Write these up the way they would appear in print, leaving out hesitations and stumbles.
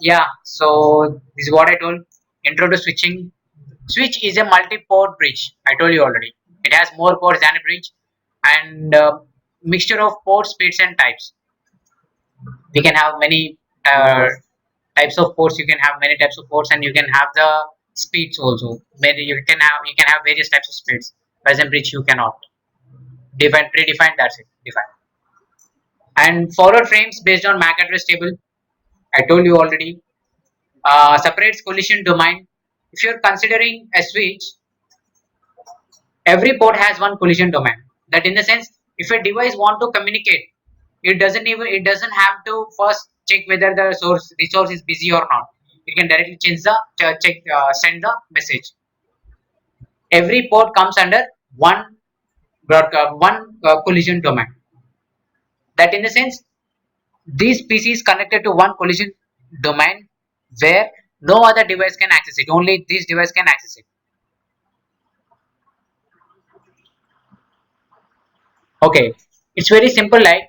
Yeah, so this is what I told. Intro to switching. Switch is a multi-port bridge. I told you already. It has more ports than a bridge, and mixture of ports, speeds, and types. We can have many types of ports. You can have many types of ports, and you can have the speeds also. Maybe you can have various types of speeds. Whereas in bridge you cannot define predefined. That's it. Define and forward frames based on MAC address table. I told you already. Separates collision domain. If you're considering a switch, every port has one collision domain. That in the sense, if a device want to communicate, it doesn't have to first check whether the resource is busy or not. You can directly change the check send the message. Every port comes under one collision domain. That in the sense, this PC is connected to one collision domain where no other device can access it. Only this device can access it. Okay, it's very simple. Like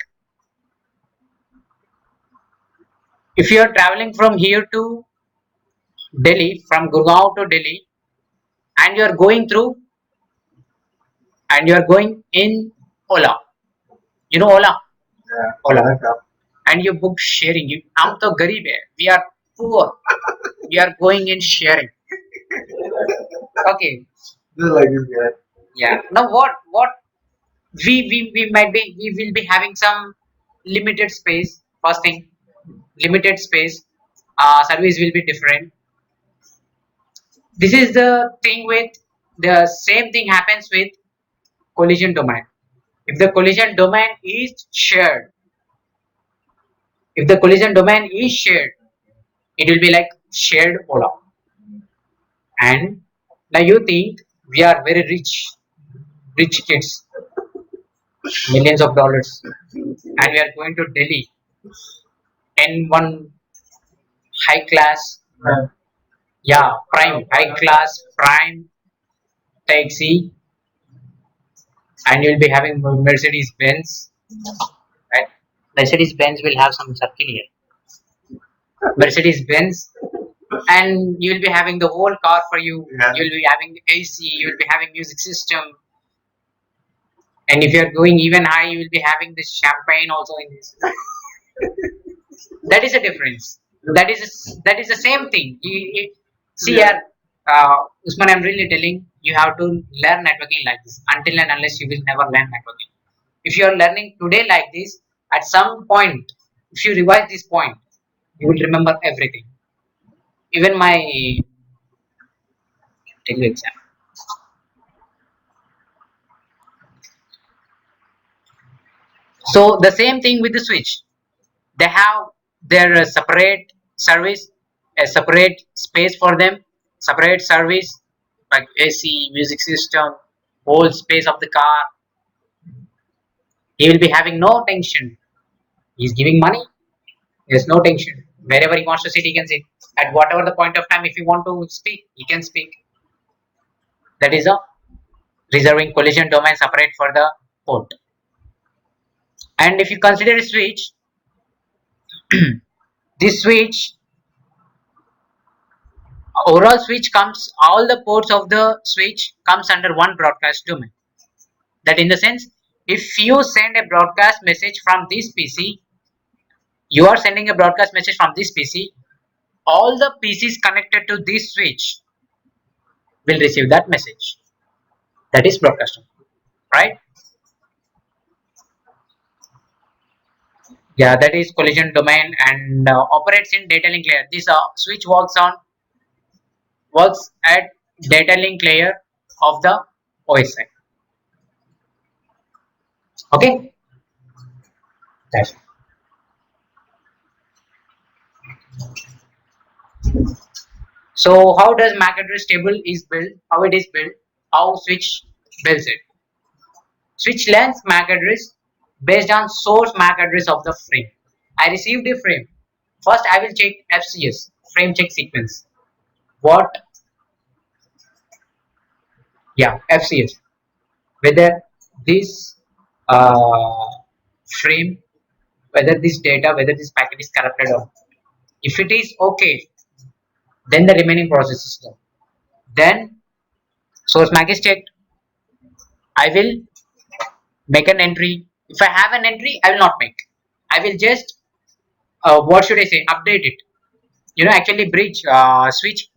if you are traveling from here to Delhi, from Gurgaon to Delhi, and you are going through, and you are going in Ola. You know Ola? Yeah, Ola. And you book sharing. You, हम तो गरीब है. We are poor. We are going in sharing. Okay. Just like this guy. Yeah. Now what we might be we will be having some limited space. First thing, limited space. Service will be different. This is the thing with the same thing happens with collision domain. If the collision domain is shared, if the collision domain is shared, it will be like shared Ola. And now you think we are very rich kids, millions of dollars, and we are going to Delhi in one high class, yeah, prime, high class, prime taxi, and you'll be having Mercedes Benz, right? Mercedes Benz will have some circle here. Mercedes Benz, and you'll be having the whole car for you. Yeah. You'll be having the AC, you'll be having music system, and if you're going even high, you will be having this champagne also in this. That is a difference. That is the same thing. See, yeah. Usman, I'm really telling you have to learn networking like this. Until and unless you will never learn networking. If you are learning today like this, at some point, if you revise this point, you will remember everything. Even my tell you exam. So the same thing with the switch. They have their separate service, a separate space for them, separate service like AC, music system, whole space of the car. He will be having no tension. He's giving money. There's no tension. Wherever he wants to sit, he can sit. At whatever the point of time, if he want to speak, he can speak. That is a reserving collision domain separate for the port. And if you consider a switch, this switch overall switch comes all the ports of the switch comes under one broadcast domain. That in the sense, if you send a broadcast message from this PC, you are sending a broadcast message from this PC, all the PCs connected to this switch will receive that message. That is broadcast, right? Yeah, that is collision domain and operates in data link layer. This switch works at data link layer of the OSI. Okay, that's so. How does MAC address table is built? How it is built? How switch builds it? Switch learns MAC address based on source MAC address of the frame. I received a frame. First, I will check FCS, frame check sequence. What? Yeah, FCS. Whether this frame, whether this data, whether this packet is corrupted or not. If it is okay, then the remaining process is done. Then source MAC is checked. I will make an entry. If I have an entry, I will not make. I will just what should I say? Update it. Actually, bridge switch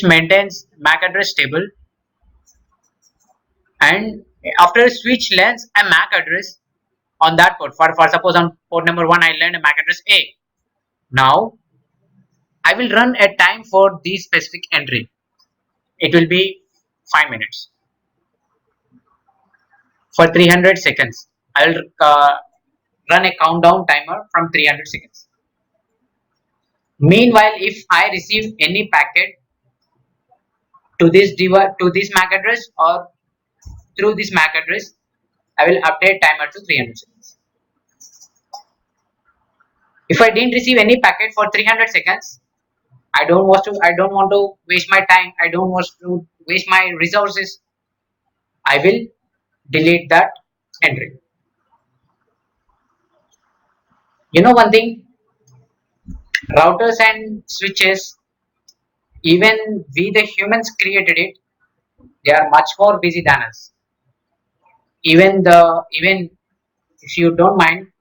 maintains MAC address table, and after switch lands a MAC address on that port. For suppose on port number one, I land a MAC address A. Now I will run a time for this specific entry. It will be 5 minutes for 300 seconds. I will run a countdown timer from 300 seconds. Meanwhile, if I receive any packet to this device, to this MAC address or through this MAC address, I will update timer to 300 seconds. If I didn't receive any packet for 300 seconds, I don't want to waste my time. I don't want to waste my resources. I will delete that entry. One thing, routers and switches, even we the humans created it, they are much more busy than us. Even if you don't mind,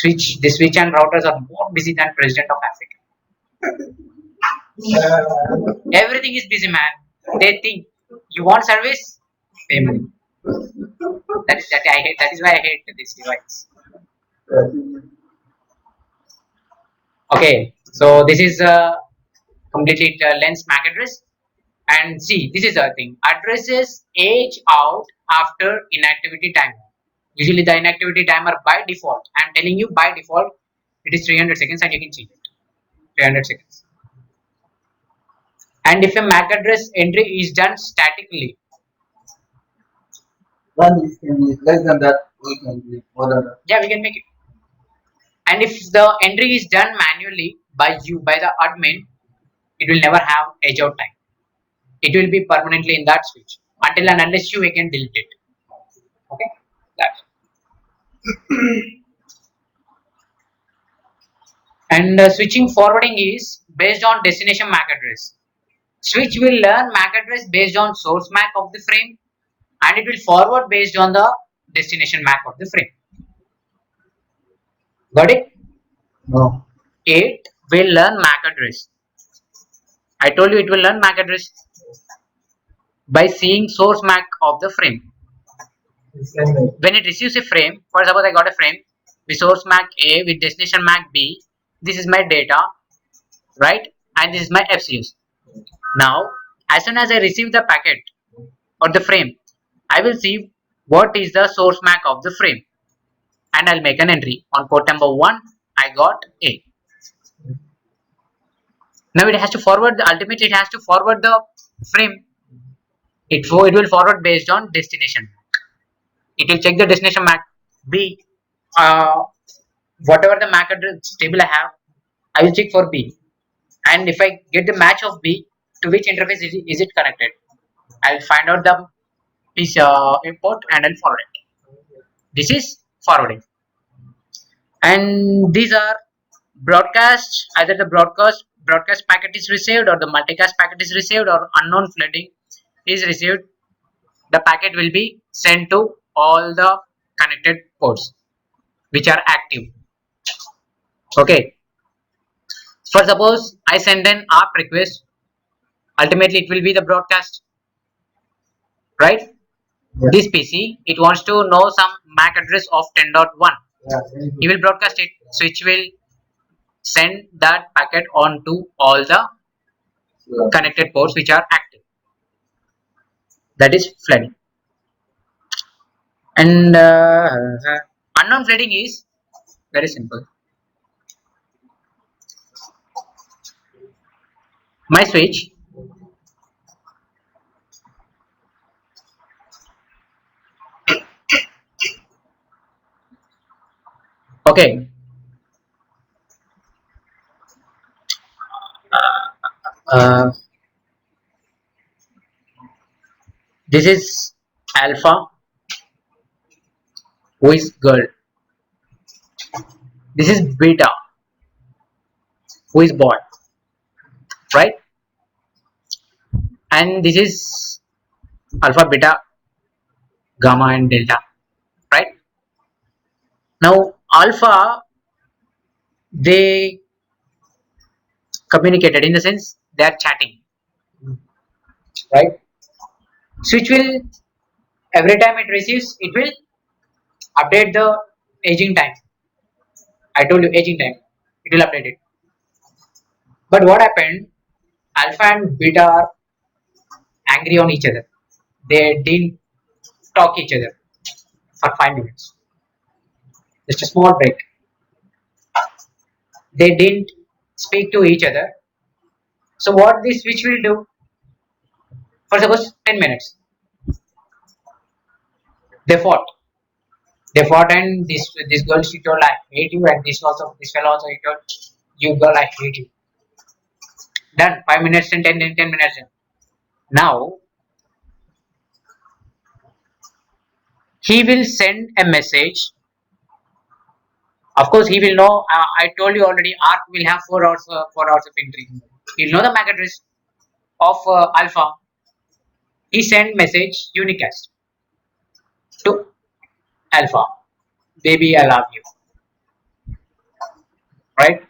the switch and routers are more busy than President of Africa. Everything is busy, man. They think you want service, pay money. That I hate. That is why I hate this device. Okay, so this is completely lens MAC address, and see, this is the thing. Addresses age out after inactivity timer. Usually the inactivity timer by default, I am telling you, by default it is 300 seconds, and you can change it 300 seconds. And if a MAC address entry is done statically, then it can be less than that, we can be more than that. yeah, we can make it. And if the entry is done manually by the admin, it will never have edge out time. It will be permanently in that switch until and unless you again delete it. Okay, that. And switching forwarding is based on destination MAC address. Switch will learn MAC address based on source MAC of the frame, and it will forward based on the destination MAC of the frame. Got it? No. It will learn MAC address. I told you it will learn MAC address by seeing source MAC of the frame. When it receives a frame, for suppose I got a frame with source MAC A with destination MAC B, this is my data, right? And this is my FCUs. Now, as soon as I receive the packet or the frame, I will see what is the source MAC of the frame, and I'll make an entry. On port number 1, I got A. Now it has to forward, ultimately it has to forward the frame. It will forward based on destination. It will check the destination MAC B. Whatever the MAC address table I have, I will check for B. And if I get the match of B, to which interface is it connected, I'll find out the piece import and I'll forward it. This is forwarding. And these are broadcasts. Either the broadcast packet is received, or the multicast packet is received, or unknown flooding is received. The packet will be sent to all the connected ports which are active. Okay, for suppose I send an ARP request, ultimately it will be the broadcast, right? Yeah. This PC, it wants to know some MAC address of 10.1. Yeah. He will broadcast it, so it will send that packet on to all the connected ports which are active. That is flooding. And unknown flooding is very simple. My switch okay, this is alpha, who is girl. This is beta, who is boy, right? And this is alpha, beta, gamma, and delta, right? Now alpha, they communicated in the sense they are chatting, right? Switch will, every time it receives, it will update the aging time. I told you aging time. It will update it. But what happened? Alpha and beta are angry on each other. They didn't talk each other for 5 minutes. Just a small break. They didn't speak to each other. So what this switch will do? For suppose 10 minutes, they fought. They fought, and this girl, she told, I hate you, and this fellow also, he told, you girl, I hate you. Done. 5 minutes and 10 minutes. Now he will send a message. Of course, he will know. I told you already. Arc will have 4 hours, 4 hours of entry. He'll know the MAC address of alpha. He send message unicast to alpha. Baby, I love you. Right?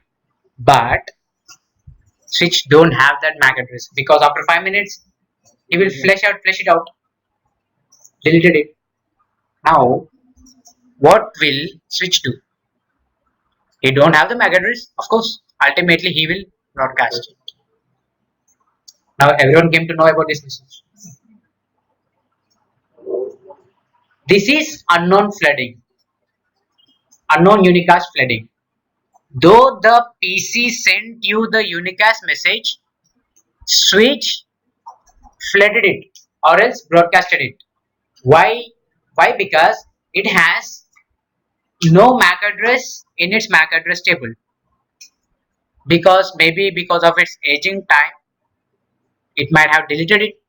But switch don't have that MAC address because after 5 minutes he will flesh it out, deleted it. Now what will switch do? He don't have the MAC address. Of course, ultimately he will broadcast. Now everyone came to know about this message. This is unknown flooding, unknown unicast flooding. Though the PC sent you the unicast message, switch flooded it or else broadcasted it. Why? Why? Because it has no MAC address in its MAC address table. Because maybe because of its aging time, it might have deleted it.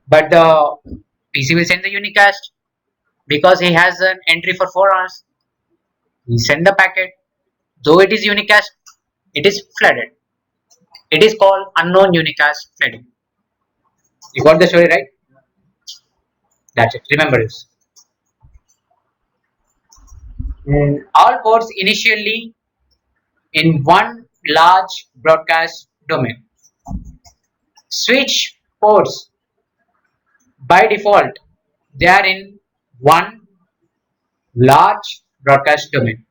But the PC will send the unicast because he has an entry for 4 hours. He send the packet. Though it is unicast, it is flooded. It is called unknown unicast flooding. You got the story right? That's it. Remember this. All ports initially in one large broadcast domain. Switch ports by default they are in one large broadcast domain.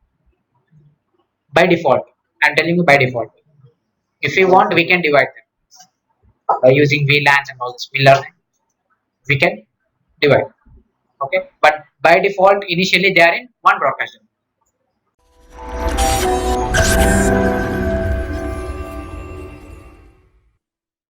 By default, I'm telling you by default. If we want, we can divide them by using VLANs and all this. We learn it. We can divide. Okay, but by default, initially they are in one broadcast domain.